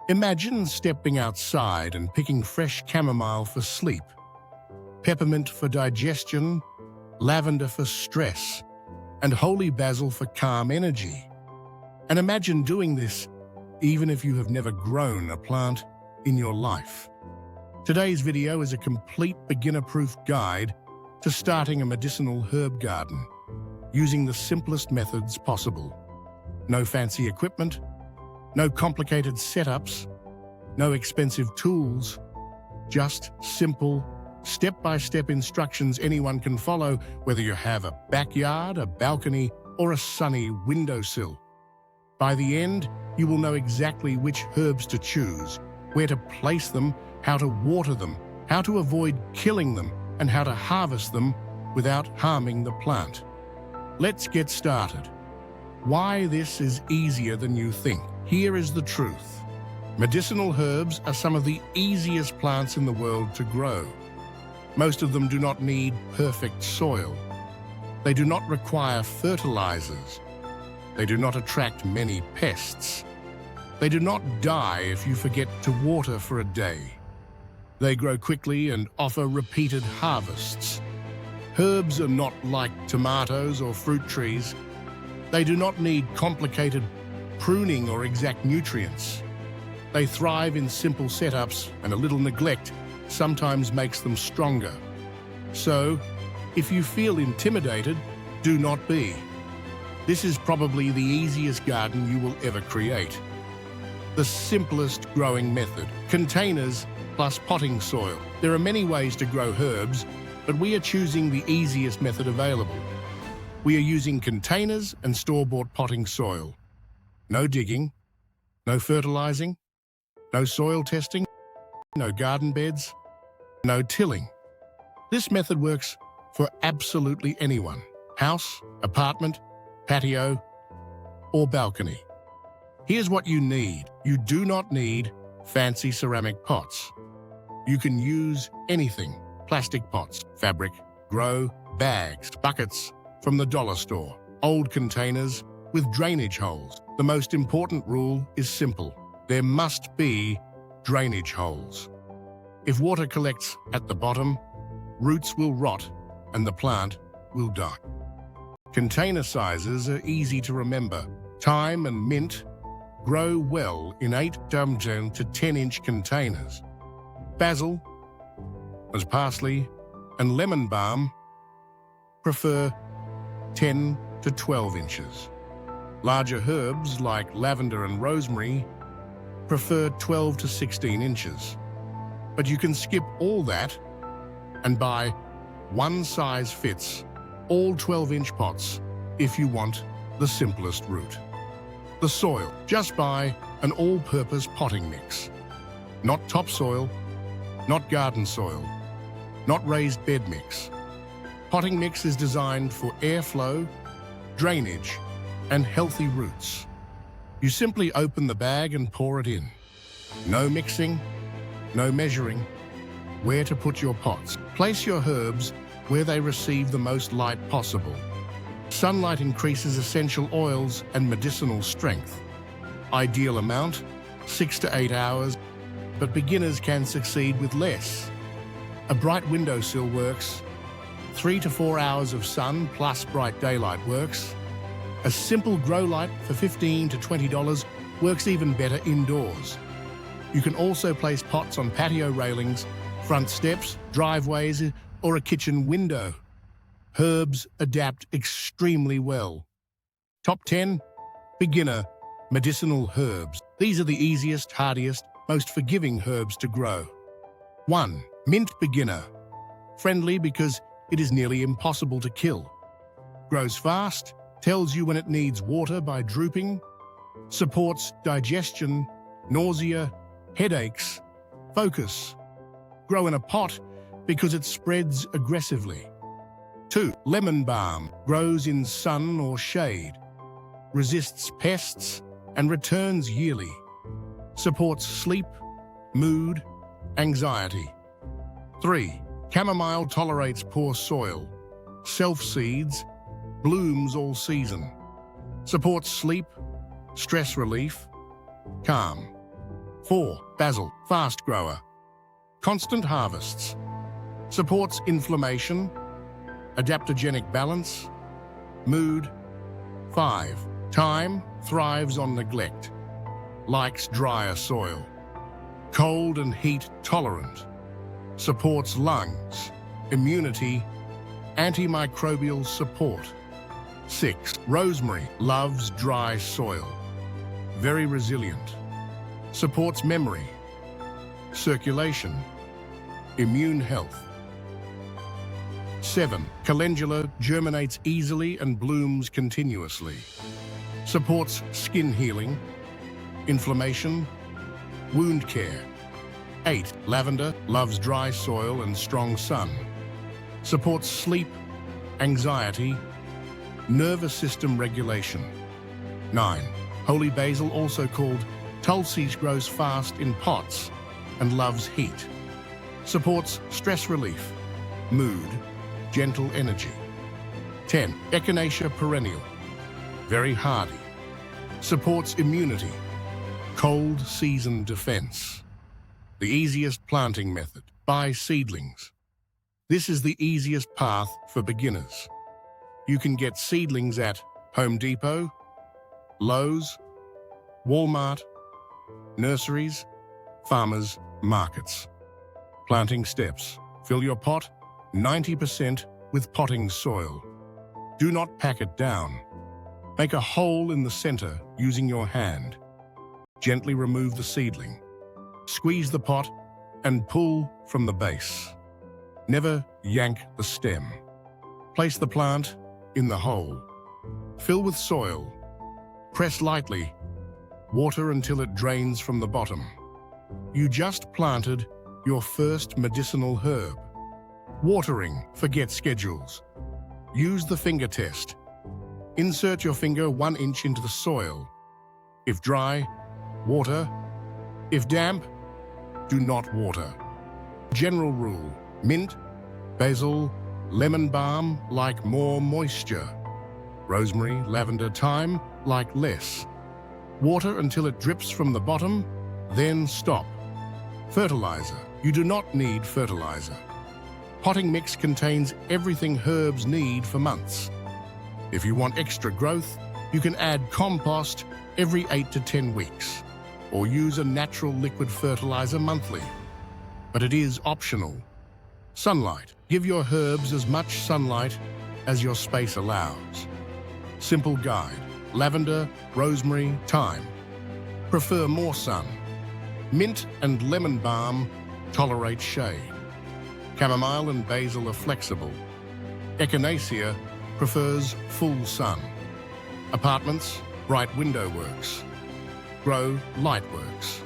Imagine stepping outside and picking fresh chamomile for sleep, peppermint for digestion, lavender for stress, and holy basil for calm energy. And imagine doing this even if you have never grown a plant in your life. Today's video is a complete beginner-proof guide to starting a medicinal herb garden using the simplest methods possible. No fancy equipment, no complicated setups, no expensive tools, just simple, step-by-step instructions anyone can follow, whether you have a backyard, a balcony, or a sunny windowsill. By the end, you will know exactly which herbs to choose, where to place them, how to water them, how to avoid killing them, and how to harvest them without harming the plant. Let's get started. Why this is easier than you think. Here is the truth. Medicinal herbs are some of the easiest plants in the world to grow. Most of them do not need perfect soil. They do not require fertilizers. They do not attract many pests. They do not die if you forget to water for a day. They grow quickly and offer repeated harvests. Herbs are not like tomatoes or fruit trees. They do not need complicated pruning or exact nutrients. They thrive in simple setups, and a little neglect sometimes makes them stronger. So, if you feel intimidated, do not be. This is probably the easiest garden you will ever create. The simplest growing method: containers plus potting soil. There are many ways to grow herbs, but we are choosing the easiest method available. We are using containers and store-bought potting soil. No digging, no fertilizing, no soil testing, no garden beds, no tilling. This method works for absolutely anyone: house, apartment, patio, or balcony. Here's what you need. You do not need fancy ceramic pots. You can use anything: plastic pots, fabric, grow, bags, buckets from the dollar store, old containers with drainage holes. The most important rule is simple: there must be drainage holes. If water collects at the bottom, roots will rot and the plant will die. Container sizes are easy to remember. Thyme and mint grow well in 8 to 10-inch containers. Basil, as parsley, and lemon balm prefer 10 to 12 inches. Larger herbs like lavender and rosemary prefer 12 to 16 inches. But you can skip all that and buy one size fits all 12-inch pots if you want the simplest route. The soil: just buy an all-purpose potting mix. Not topsoil, not garden soil, not raised bed mix. Potting mix is designed for airflow, drainage, and healthy roots. You simply open the bag and pour it in. No mixing, no measuring. Where to put your pots. Place your herbs where they receive the most light possible. Sunlight increases essential oils and medicinal strength. Ideal amount: 6 to 8 hours, but beginners can succeed with less. A bright windowsill works. 3 to 4 hours of sun plus bright daylight works. A simple grow light for $15 to $20 works even better indoors. You can also place pots on patio railings, front steps, driveways, or a kitchen window. Herbs adapt extremely well. Top 10 beginner medicinal herbs. These are the easiest, hardiest, most forgiving herbs to grow. 1. Mint beginner. Friendly because it is nearly impossible to kill. Grows fast, tells you when it needs water by drooping, supports digestion, nausea, headaches, focus. Grow in a pot because it spreads aggressively. 2. Lemon balm. Grows in sun or shade. Resists pests and returns yearly. Supports sleep, mood, anxiety. 3. Chamomile tolerates poor soil. Self-seeds, blooms all season. Supports sleep, stress relief, calm. 4. Basil, fast grower. Constant harvests. Supports inflammation, adaptogenic balance, mood. 5. Thyme, thrives on neglect. Likes drier soil. Cold and heat tolerant. Supports lungs, immunity, antimicrobial support. 6. Rosemary, loves dry soil. Very resilient. Supports memory, circulation, immune health. 7. Calendula, germinates easily and blooms continuously. Supports skin healing, inflammation, wound care. 8. Lavender, loves dry soil and strong sun. Supports sleep, anxiety, nervous system regulation. 9. Holy basil, also called Tulsi, grows fast in pots and loves heat. Supports stress relief, mood, gentle energy. 10. Echinacea perennial, very hardy. Supports immunity, cold season defense. The easiest planting method, buy seedlings. This is the easiest path for beginners. You can get seedlings at Home Depot, Lowe's, Walmart, nurseries, farmers' markets. Planting steps. Fill your pot 90% with potting soil. Do not pack it down. Make a hole in the center using your hand. Gently remove the seedling. Squeeze the pot and pull from the base. Never yank the stem. Place the plant in the hole. Fill with soil. Press lightly. Water until it drains from the bottom. You just planted your first medicinal herb. Watering, forget schedules. Use the finger test. Insert your finger 1 inch into the soil. If dry, water. If damp, do not water. General rule, mint, basil, lemon balm like more moisture. Rosemary, lavender, thyme like less. Water until it drips from the bottom, then stop. Fertilizer. You do not need fertilizer. Potting mix contains everything herbs need for months. If you want extra growth, you can add compost every 8 to 10 weeks, or use a natural liquid fertilizer monthly. But it is optional. Sunlight. Give your herbs as much sunlight as your space allows. Simple guide. Lavender, rosemary, thyme. Prefer more sun. Mint and lemon balm tolerate shade. Chamomile and basil are flexible. Echinacea prefers full sun. Apartments, bright window works. Grow, light works.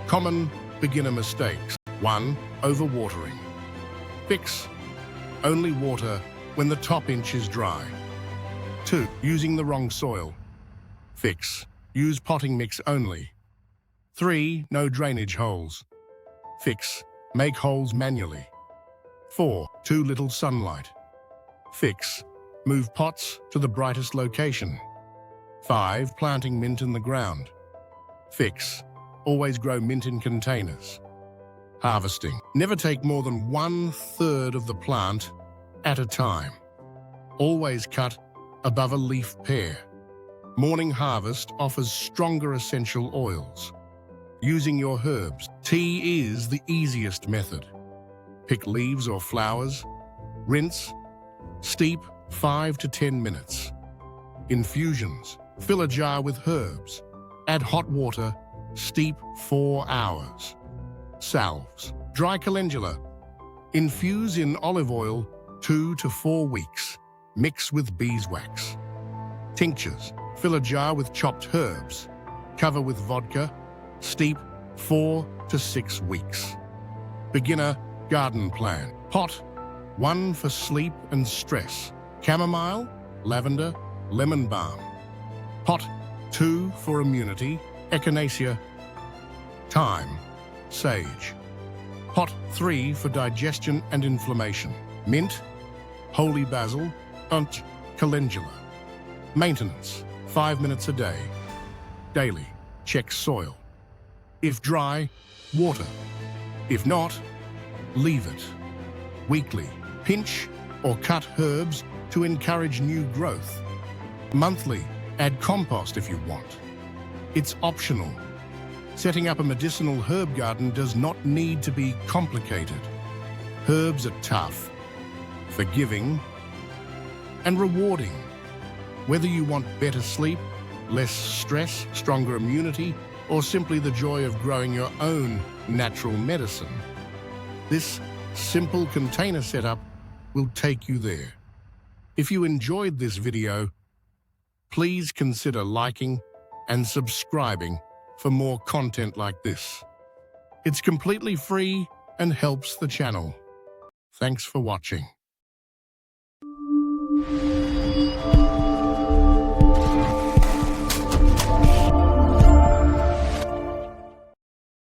Common beginner mistakes. 1. Overwatering. Fix. Only water when the top inch is dry. 2. Using the wrong soil. Fix. Use potting mix only. 3. No drainage holes. Fix. Make holes manually. 4. Too little sunlight. Fix. Move pots to the brightest location. 5. Planting mint in the ground. Fix. Always grow mint in containers. Harvesting. Never take more than 1/3 of the plant at a time. Always cut above a leaf pair. Morning harvest offers stronger essential oils. Using your herbs. Tea is the easiest method. Pick leaves or flowers. Rinse. Steep 5 to 10 minutes. Infusions. Fill a jar with herbs. Add hot water. Steep 4 hours. Salves. Dry calendula. Infuse in olive oil 2 to 4 weeks. Mix with beeswax. Tinctures. Fill a jar with chopped herbs. Cover with vodka. Steep 4 to 6 weeks. Beginner garden plan. Pot. 1 for sleep and stress. Chamomile, lavender, lemon balm. Pot. 2 for immunity. Echinacea, thyme, sage. Pot. 3 for digestion and inflammation. Mint, holy basil, and calendula. Maintenance. 5 minutes a day. Daily. Check soil. If dry, water. If not, leave it. Weekly, pinch or cut herbs to encourage new growth. Monthly, add compost if you want. It's optional. Setting up a medicinal herb garden does not need to be complicated. Herbs are tough, forgiving, and rewarding. Whether you want better sleep, less stress, stronger immunity, or simply the joy of growing your own natural medicine, this simple container setup will take you there. If you enjoyed this video, please consider liking and subscribing for more content like this. It's completely free and helps the channel. Thanks for watching.